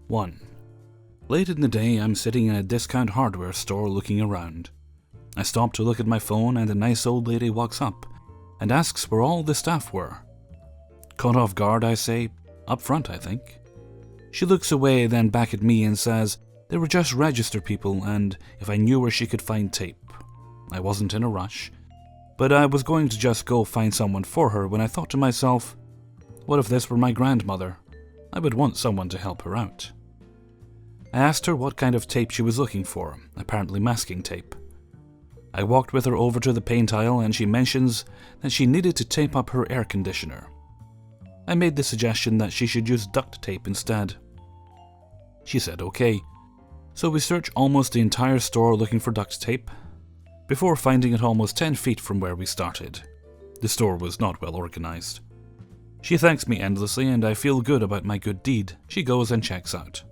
1. Late in the day, I'm sitting in a discount hardware store looking around. I stop to look at my phone and a nice old lady walks up and asks where all the staff were. Caught off guard, I say, "Up front, I think." She looks away, then back at me and says they were just register people and if I knew where she could find tape. I wasn't in a rush, but I was going to just go find someone for her when I thought to myself, what if this were my grandmother? I would want someone to help her out. I asked her what kind of tape she was looking for, apparently masking tape. I walked with her over to the paint aisle and she mentions that she needed to tape up her air conditioner. I made the suggestion that she should use duct tape instead. She said okay, so we searched almost the entire store looking for duct tape, before finding it almost 10 feet from where we started. The store was not well organized. She thanks me endlessly and I feel good about my good deed. She goes and checks out.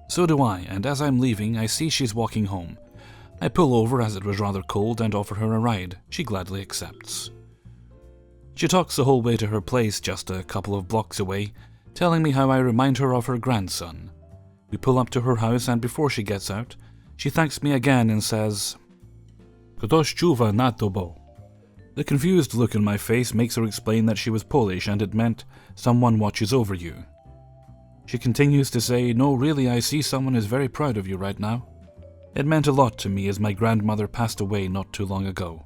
So do I, and as I'm leaving, I see she's walking home. I pull over as it was rather cold and offer her a ride. She gladly accepts. She talks the whole way to her place just a couple of blocks away, telling me how I remind her of her grandson. We pull up to her house and before she gets out, she thanks me again and says, "Ktoś czuwa nad tobą." The confused look in my face makes her explain that she was Polish and it meant someone watches over you. She continues to say, "No, really, I see someone is very proud of you right now." It meant a lot to me as my grandmother passed away not too long ago.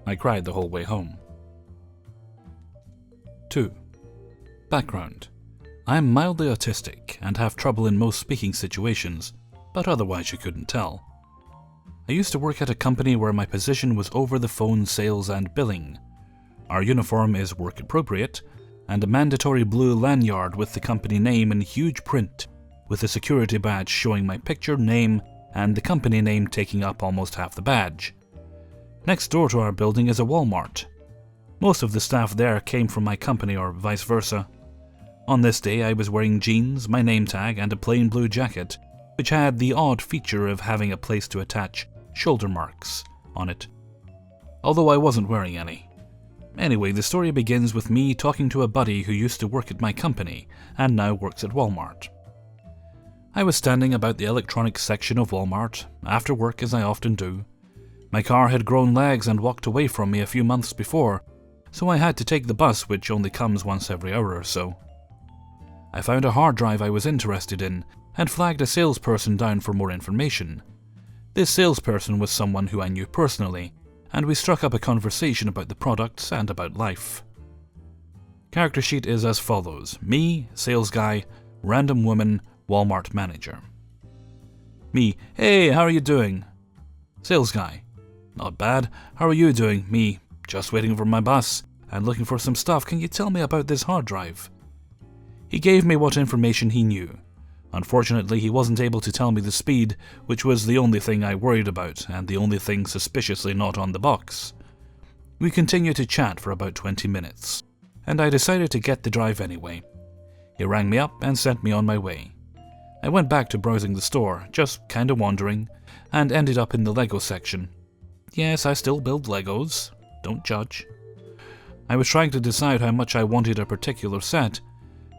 I cried the whole way home. 2. Background. I am mildly autistic and have trouble in most speaking situations, but otherwise you couldn't tell. I used to work at a company where my position was over-the-phone sales and billing. Our uniform is work-appropriate, and a mandatory blue lanyard with the company name in huge print, with a security badge showing my picture, name, and the company name taking up almost half the badge. Next door to our building is a Walmart. Most of the staff there came from my company or vice versa. On this day I was wearing jeans, my name tag, and a plain blue jacket, which had the odd feature of having a place to attach shoulder marks on it, although I wasn't wearing any. Anyway, the story begins with me talking to a buddy who used to work at my company and now works at Walmart. I was standing about the electronics section of Walmart, after work as I often do. My car had grown legs and walked away from me a few months before, so I had to take the bus, which only comes once every hour or so. I found a hard drive I was interested in and flagged a salesperson down for more information. This salesperson was someone who I knew personally, and we struck up a conversation about the products and about life. Character sheet is as follows: me, sales guy, random woman, Walmart manager. Me: "Hey, how are you doing?" Sales guy: "Not bad. How are you doing?" Me: "Just waiting for my bus and looking for some stuff. Can you tell me about this hard drive?" He gave me what information he knew. Unfortunately, he wasn't able to tell me the speed, which was the only thing I worried about and the only thing suspiciously not on the box. We continued to chat for about 20 minutes, and I decided to get the drive anyway. He rang me up and sent me on my way. I went back to browsing the store, just kinda wandering, and ended up in the Lego section. Yes, I still build Legos. Don't judge. I was trying to decide how much I wanted a particular set,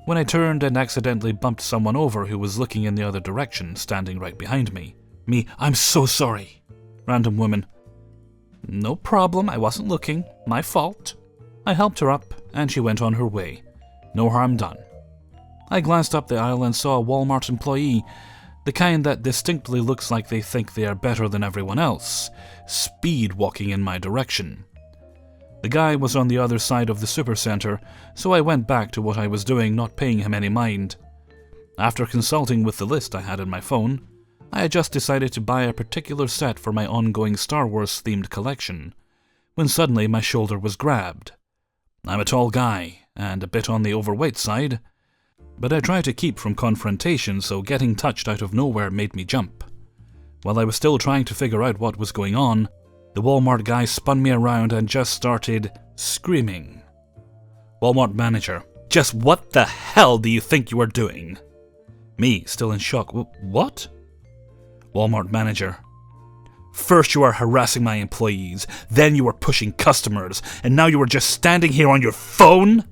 when I turned and accidentally bumped someone over who was looking in the other direction, standing right behind me. Me: "I'm so sorry." Random woman: "No problem, I wasn't looking. My fault." I helped her up, and she went on her way. No harm done. I glanced up the aisle and saw a Walmart employee, the kind that distinctly looks like they think they are better than everyone else, speed walking in my direction. The guy was on the other side of the supercenter, so I went back to what I was doing, not paying him any mind. After consulting with the list I had in my phone, I had just decided to buy a particular set for my ongoing Star Wars-themed collection, when suddenly my shoulder was grabbed. I'm a tall guy, and a bit on the overweight side, but I try to keep from confrontation, so getting touched out of nowhere made me jump. While I was still trying to figure out what was going on, the Walmart guy spun me around and just started screaming. Walmart manager: "Just what the hell do you think you are doing?" Me, still in shock: "What?" Walmart manager: "First you are harassing my employees, then you are pushing customers, and now you are just standing here on your phone?"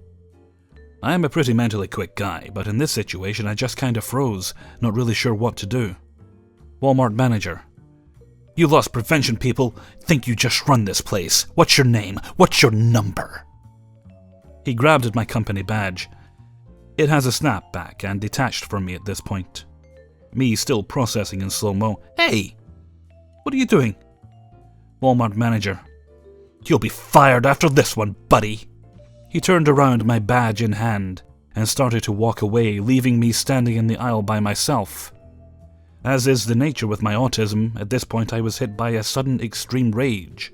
I am a pretty mentally quick guy, but in this situation I just kinda froze, not really sure what to do. Walmart manager. You loss prevention people think you just run this place. What's your name? What's your number? He grabbed at my company badge. It has a snapback and detached from me at this point. Me still processing in slow-mo. Hey! What are you doing? Walmart manager. You'll be fired after this one, buddy. He turned around, my badge in hand, and started to walk away, leaving me standing in the aisle by myself. As is the nature with my autism, at this point I was hit by a sudden extreme rage.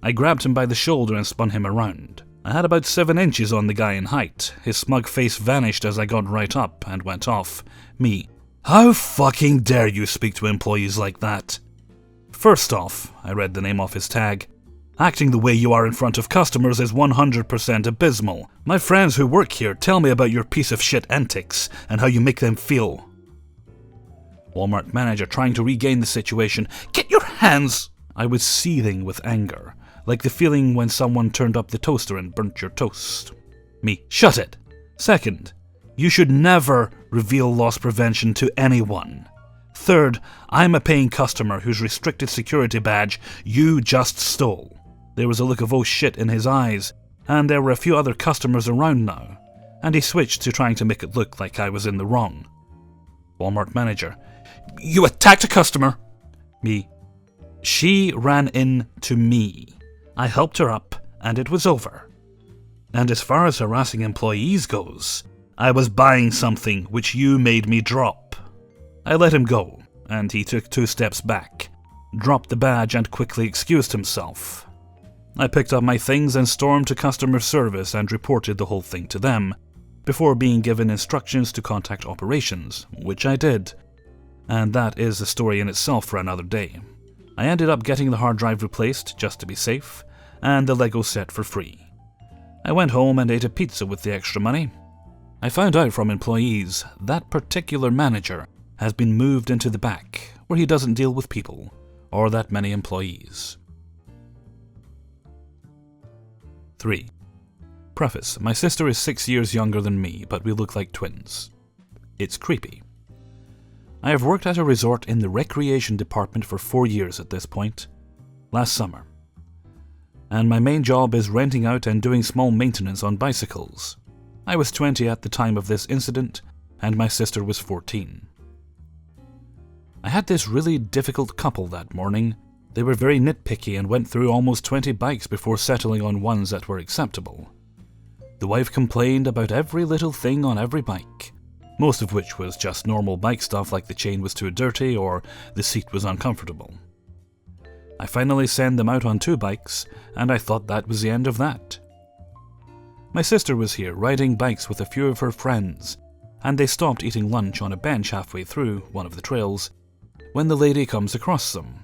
I grabbed him by the shoulder and spun him around. I had about 7 inches on the guy in height. His smug face vanished as I got right up and went off. Me. How fucking dare you speak to employees like that? First off, I read the name off his tag. Acting the way you are in front of customers is 100% abysmal. My friends who work here tell me about your piece of shit antics and how you make them feel. Walmart manager trying to regain the situation. Get your hands! I was seething with anger, like the feeling when someone turned up the toaster and burnt your toast. Me. Shut it! Second, you should never reveal loss prevention to anyone. Third, I'm a paying customer whose restricted security badge you just stole. There was a look of oh shit in his eyes, and there were a few other customers around now, and he switched to trying to make it look like I was in the wrong. Walmart manager. You attacked a customer! Me. She ran into me. I helped her up, and it was over. And as far as harassing employees goes, I was buying something which you made me drop. I let him go, and he took 2 steps back, dropped the badge and quickly excused himself. I picked up my things and stormed to customer service and reported the whole thing to them, before being given instructions to contact operations, which I did. And that is a story in itself for another day. I ended up getting the hard drive replaced just to be safe, and the Lego set for free. I went home and ate a pizza with the extra money. I found out from employees that particular manager has been moved into the back, where he doesn't deal with people, or that many employees. 3. Preface. My sister is 6 years younger than me, but we look like twins. It's creepy. I have worked at a resort in the recreation department for 4 years at this point, last summer. And my main job is renting out and doing small maintenance on bicycles. I was 20 at the time of this incident, and my sister was 14. I had this really difficult couple that morning. They were very nitpicky and went through almost 20 bikes before settling on ones that were acceptable. The wife complained about every little thing on every bike, most of which was just normal bike stuff like the chain was too dirty or the seat was uncomfortable. I finally sent them out on 2 bikes, and I thought that was the end of that. My sister was here riding bikes with a few of her friends, and they stopped eating lunch on a bench halfway through one of the trails when the lady comes across them.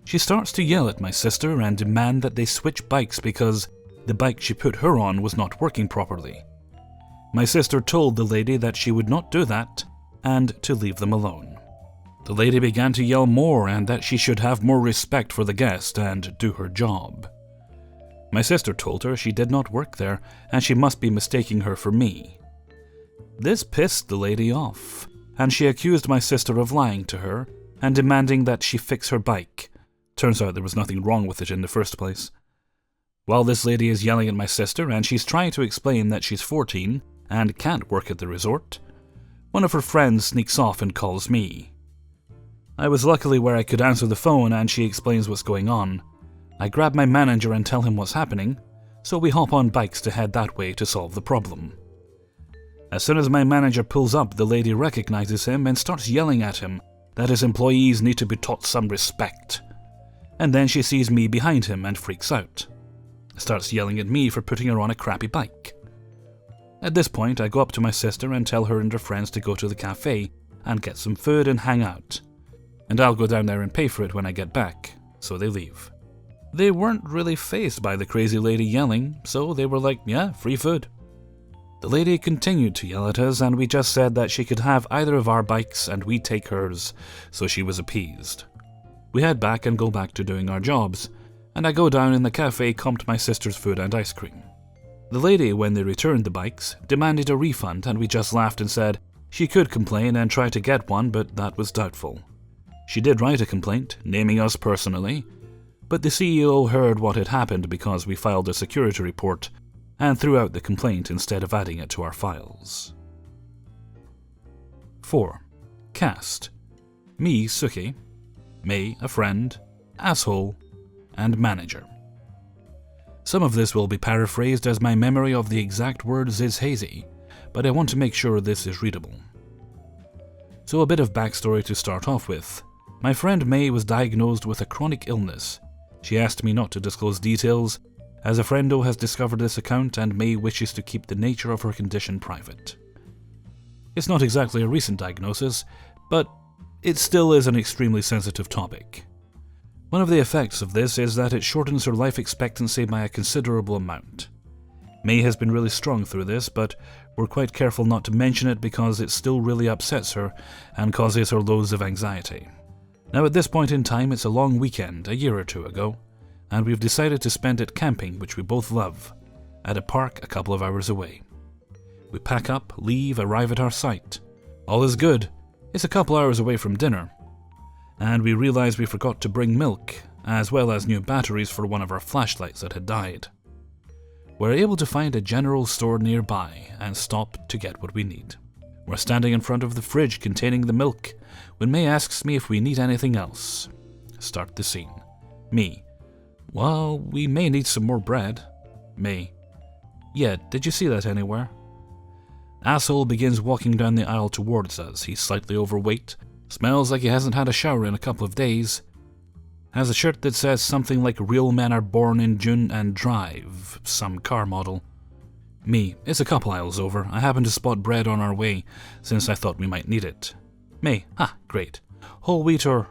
She starts to yell at my sister and demand that they switch bikes because the bike she put her on was not working properly. My sister told the lady that she would not do that and to leave them alone. The lady began to yell more and that she should have more respect for the guest and do her job. My sister told her she did not work there and she must be mistaking her for me. This pissed the lady off, and she accused my sister of lying to her and demanding that she fix her bike. Turns out there was nothing wrong with it in the first place. While this lady is yelling at my sister and she's trying to explain that she's 14 and can't work at the resort, one of her friends sneaks off and calls me. I was luckily where I could answer the phone and she explains what's going on. I grab my manager and tell him what's happening, so we hop on bikes to head that way to solve the problem. As soon as my manager pulls up, the lady recognizes him and starts yelling at him that his employees need to be taught some respect. And then she sees me behind him and freaks out. Starts yelling at me for putting her on a crappy bike. At this point, I go up to my sister and tell her and her friends to go to the cafe and get some food and hang out. And I'll go down there and pay for it when I get back, so they leave. They weren't really fazed by the crazy lady yelling, so they were like, yeah, free food. The lady continued to yell at us and we just said that she could have either of our bikes and we'd take hers, so she was appeased. We head back and go back to doing our jobs, and I go down in the cafe, comped my sister's food and ice cream. The lady, when they returned the bikes, demanded a refund, and we just laughed and said she could complain and try to get one, but that was doubtful. She did write a complaint, naming us personally, but the CEO heard what had happened because we filed a security report and threw out the complaint instead of adding it to our files. 4. Cast: me, Suki; May, a friend; asshole; and manager. Some of this will be paraphrased as my memory of the exact words is hazy, but I want to make sure this is readable. So a bit of backstory to start off with. My friend May was diagnosed with a chronic illness. She asked me not to disclose details, as a friendo has discovered this account and May wishes to keep the nature of her condition private. It's not exactly a recent diagnosis, but it still is an extremely sensitive topic. One of the effects of this is that it shortens her life expectancy by a considerable amount. May has been really strong through this, but we're quite careful not to mention it because it still really upsets her and causes her loads of anxiety. Now at this point in time it's a long weekend, a year or two ago, and we've decided to spend it camping, which we both love, at a park a couple of hours away. We pack up, leave, arrive at our site. All is good. It's a couple hours away from dinner. And we realize we forgot to bring milk, as well as new batteries for one of our flashlights that had died. We're able to find a general store nearby and stop to get what we need. We're standing in front of the fridge containing the milk when May asks me if we need anything else. Start the scene. Me: well, we may need some more bread. May: yeah, did you see that anywhere? Asshole begins walking down the aisle towards us. He's slightly overweight, smells like he hasn't had a shower in a couple of days, has a shirt that says something like "Real men are born in June and drive," some car model. Me: it's a couple aisles over. I happened to spot bread on our way, since I thought we might need it. May: great. Whole wheat or...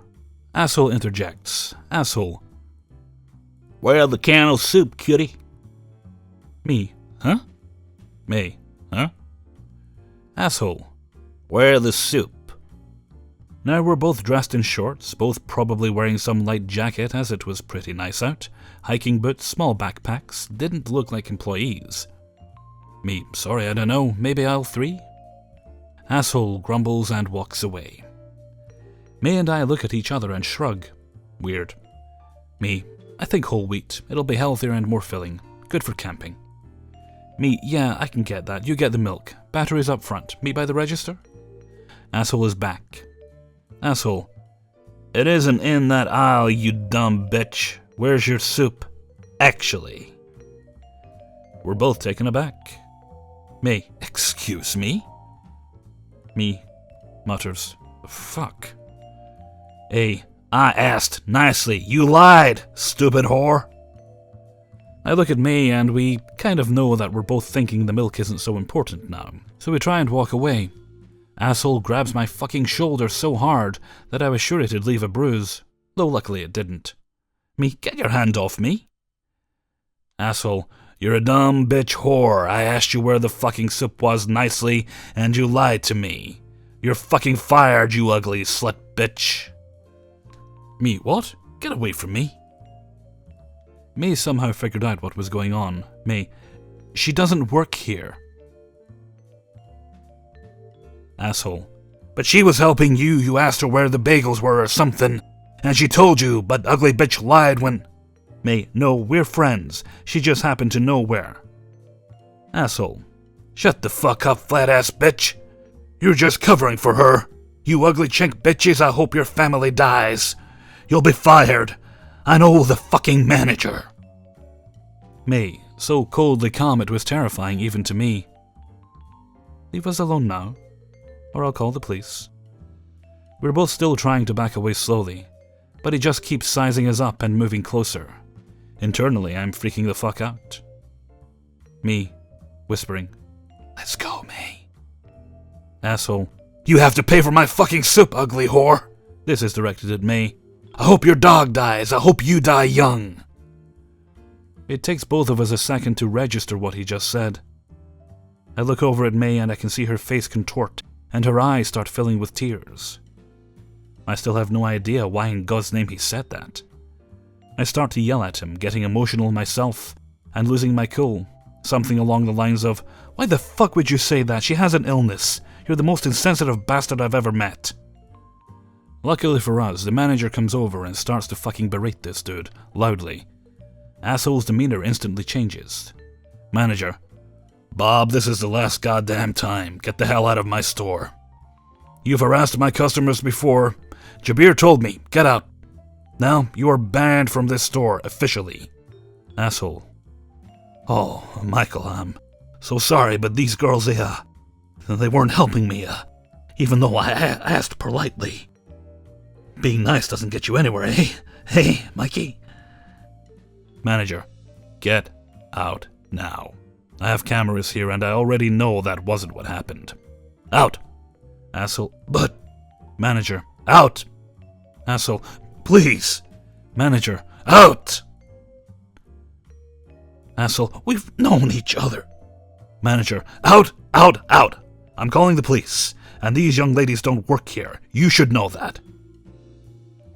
Asshole interjects. Asshole: where the can of soup, cutie? Me: huh? May: huh? Asshole: where the soup? Now we're both dressed in shorts, both probably wearing some light jacket as it was pretty nice out, hiking boots, small backpacks, didn't look like employees. Me: sorry, I don't know, maybe aisle 3? Asshole grumbles and walks away. May and I look at each other and shrug. Weird. Me: I think whole wheat. It'll be healthier and more filling. Good for camping. Me: yeah, I can get that. You get the milk. Batteries up front. Meet by the register? Asshole is back. Asshole: it isn't in that aisle, you dumb bitch. Where's your soup? Actually. We're both taken aback. May: excuse me? Me mutters, fuck. I asked nicely. You lied, stupid whore. I look at May and we kind of know that we're both thinking the milk isn't so important now, so we try and walk away. Asshole grabs my fucking shoulder so hard that I was sure it'd leave a bruise, though luckily it didn't. Me: get your hand off me. Asshole: you're a dumb bitch whore. I asked you where the fucking soup was nicely, and you lied to me. You're fucking fired, you ugly slut bitch. Me: what? Get away from me. May somehow figured out what was going on. May: she doesn't work here. Asshole: but she was helping you. You asked her where the bagels were or something, and she told you, but ugly bitch lied when... May: no, we're friends. She just happened to know where. Asshole: shut the fuck up, flat-ass bitch. You're just covering for her. You ugly chink bitches, I hope your family dies. You'll be fired. I know the fucking manager. May: so coldly calm it was terrifying even to me. Leave us alone now, or I'll call the police. We're both still trying to back away slowly, but he just keeps sizing us up and moving closer. Internally, I'm freaking the fuck out. Me whispering, let's go, May. Asshole: you have to pay for my fucking soup, ugly whore. This is directed at May. I hope your dog dies. I hope you die young. It takes both of us a second to register what he just said. I look over at May and I can see her face contort and her eyes start filling with tears. I still have no idea why in God's name he said that. I start to yell at him, getting emotional myself and losing my cool. Something along the lines of, "Why the fuck would you say that? She has an illness. You're the most insensitive bastard I've ever met." Luckily for us, the manager comes over and starts to fucking berate this dude, loudly. Asshole's demeanor instantly changes. Manager: "Bob, this is the last goddamn time. Get the hell out of my store. You've harassed my customers before. Jabir told me. Get out. Now, you are banned from this store, officially." Asshole: "Oh, Michael, I'm so sorry, but these girls, they weren't helping me, even though I asked politely. Being nice doesn't get you anywhere, eh? Hey, Mikey." Manager: "Get out now. I have cameras here and I already know that wasn't what happened. Out." Asshole: "But..." Manager: "Out." Asshole: "Please." Manager: "Out." Asshole: "We've known each other." Manager: "Out, out, out. I'm calling the police, and these young ladies don't work here. You should know that."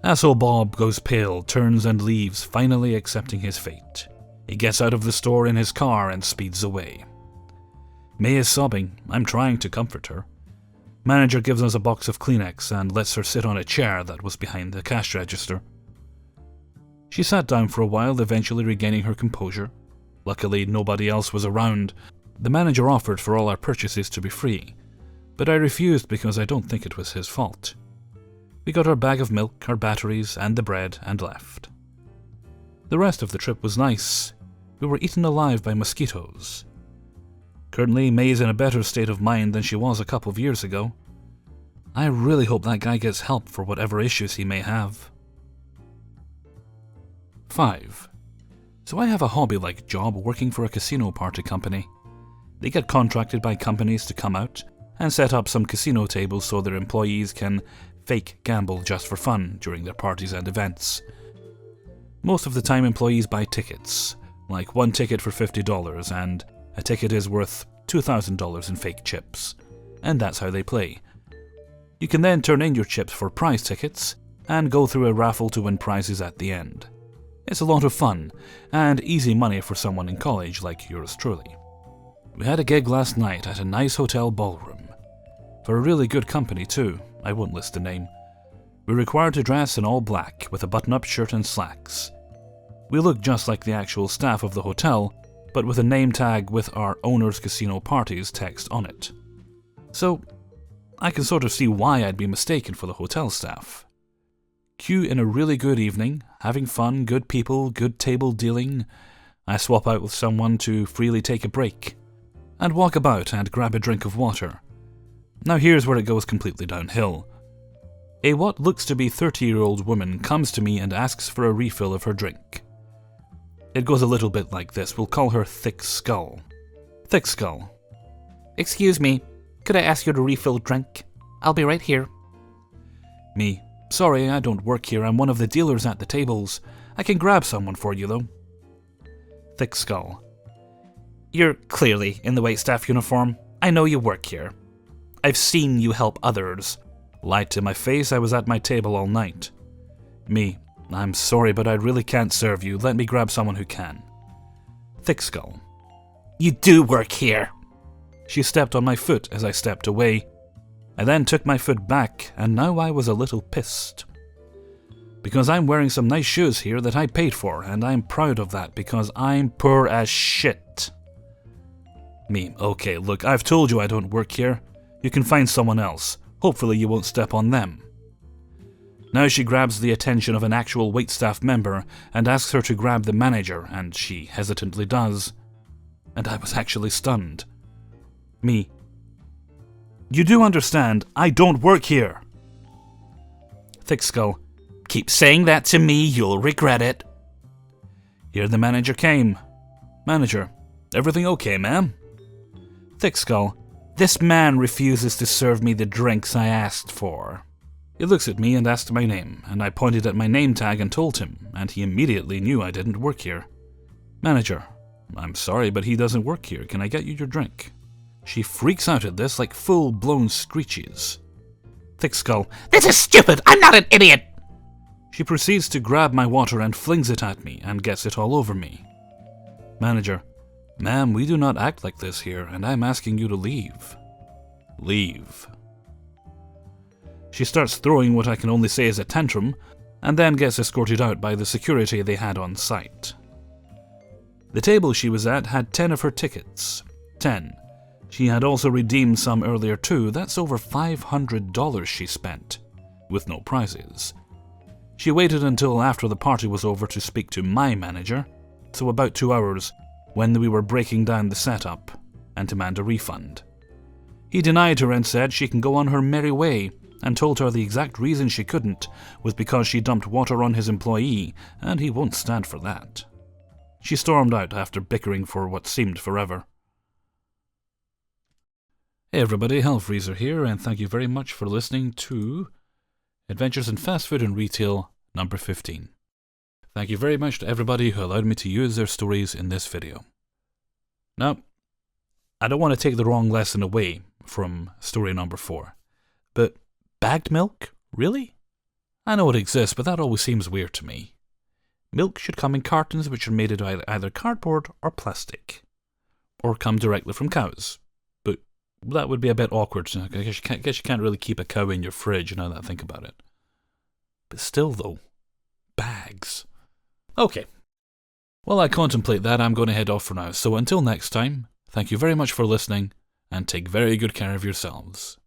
Asshole Bob goes pale, turns and leaves, finally accepting his fate. He gets out of the store in his car and speeds away. May is sobbing. I'm trying to comfort her. Manager gives us a box of Kleenex and lets her sit on a chair that was behind the cash register. She sat down for a while, eventually regaining her composure. Luckily, nobody else was around. The manager offered for all our purchases to be free, but I refused because I don't think it was his fault. We got our bag of milk, our batteries, and the bread, and left. The rest of the trip was nice. We were eaten alive by mosquitoes. Currently, May is in a better state of mind than she was a couple of years ago. I really hope that guy gets help for whatever issues he may have. 5. So I have a hobby-like job working for a casino party company. They get contracted by companies to come out and set up some casino tables so their employees can fake gamble just for fun during their parties and events. Most of the time employees buy tickets, like one ticket for $50, and a ticket is worth $2,000 in fake chips, and that's how they play. You can then turn in your chips for prize tickets and go through a raffle to win prizes at the end. It's a lot of fun, and easy money for someone in college like yours truly. We had a gig last night at a nice hotel ballroom. For a really good company too, I won't list the name. We're required to dress in all black with a button-up shirt and slacks. We look just like the actual staff of the hotel, but with a name tag with our owner's casino parties text on it. So, I can sort of see why I'd be mistaken for the hotel staff. Cue in a really good evening, having fun, good people, good table dealing. I swap out with someone to freely take a break, and walk about and grab a drink of water. Now here's where it goes completely downhill. A what looks to be 30-year-old woman comes to me and asks for a refill of her drink. It goes a little bit like this. We'll call her Thick Skull. Thick Skull: "Excuse me, could I ask you to refill drink? I'll be right here." Me: "Sorry, I don't work here. I'm one of the dealers at the tables. I can grab someone for you, though." Thick Skull: "You're clearly in the waitstaff uniform. I know you work here. I've seen you help others." Lied to my face, I was at my table all night. Me: "I'm sorry, but I really can't serve you. Let me grab someone who can." Thick Skull: "You do work here." She stepped on my foot as I stepped away. I then took my foot back, and now I was a little pissed. Because I'm wearing some nice shoes here that I paid for, and I'm proud of that because I'm poor as shit. Me: "Okay, look, I've told you I don't work here. You can find someone else. Hopefully you won't step on them." Now she grabs the attention of an actual waitstaff member and asks her to grab the manager, and she hesitantly does. And I was actually stunned. Me: "You do understand, I don't work here." Thick Skull: "Keep saying that to me, you'll regret it." Here the manager came. Manager: "Everything okay, ma'am?" Thick Skull: "This man refuses to serve me the drinks I asked for." He looks at me and asks my name, and I pointed at my name tag and told him, and he immediately knew I didn't work here. Manager: "I'm sorry, but he doesn't work here. Can I get you your drink?" She freaks out at this like full-blown screeches. Thick Skull: "This is stupid! I'm not an idiot!" She proceeds to grab my water and flings it at me and gets it all over me. Manager: Ma'am, we do not act like this here, and I'm asking you to leave. Leave. She starts throwing what I can only say is a tantrum, and then gets escorted out by the security they had on site. The table she was at had 10 of her tickets. 10. She had also redeemed some earlier too. That's over $500 she spent, with no prizes. She waited until after the party was over to speak to my manager, so about 2 hours, when we were breaking down the setup, and demand a refund. He denied her and said she can go on her merry way, and told her the exact reason she couldn't was because she dumped water on his employee, and he won't stand for that. She stormed out after bickering for what seemed forever. Hey everybody, Hellfreezer here, and thank you very much for listening to Adventures in Fast Food and Retail number 15. Thank you very much to everybody who allowed me to use their stories in this video. Now, I don't want to take the wrong lesson away from story number 4, but bagged milk? Really? I know it exists, but that always seems weird to me. Milk should come in cartons which are made of either cardboard or plastic, or come directly from cows. But that would be a bit awkward. I guess you can't really keep a cow in your fridge, now that I think about it. But still though, bags. Okay. While I contemplate that, I'm going to head off for now. So until next time, thank you very much for listening, and take very good care of yourselves.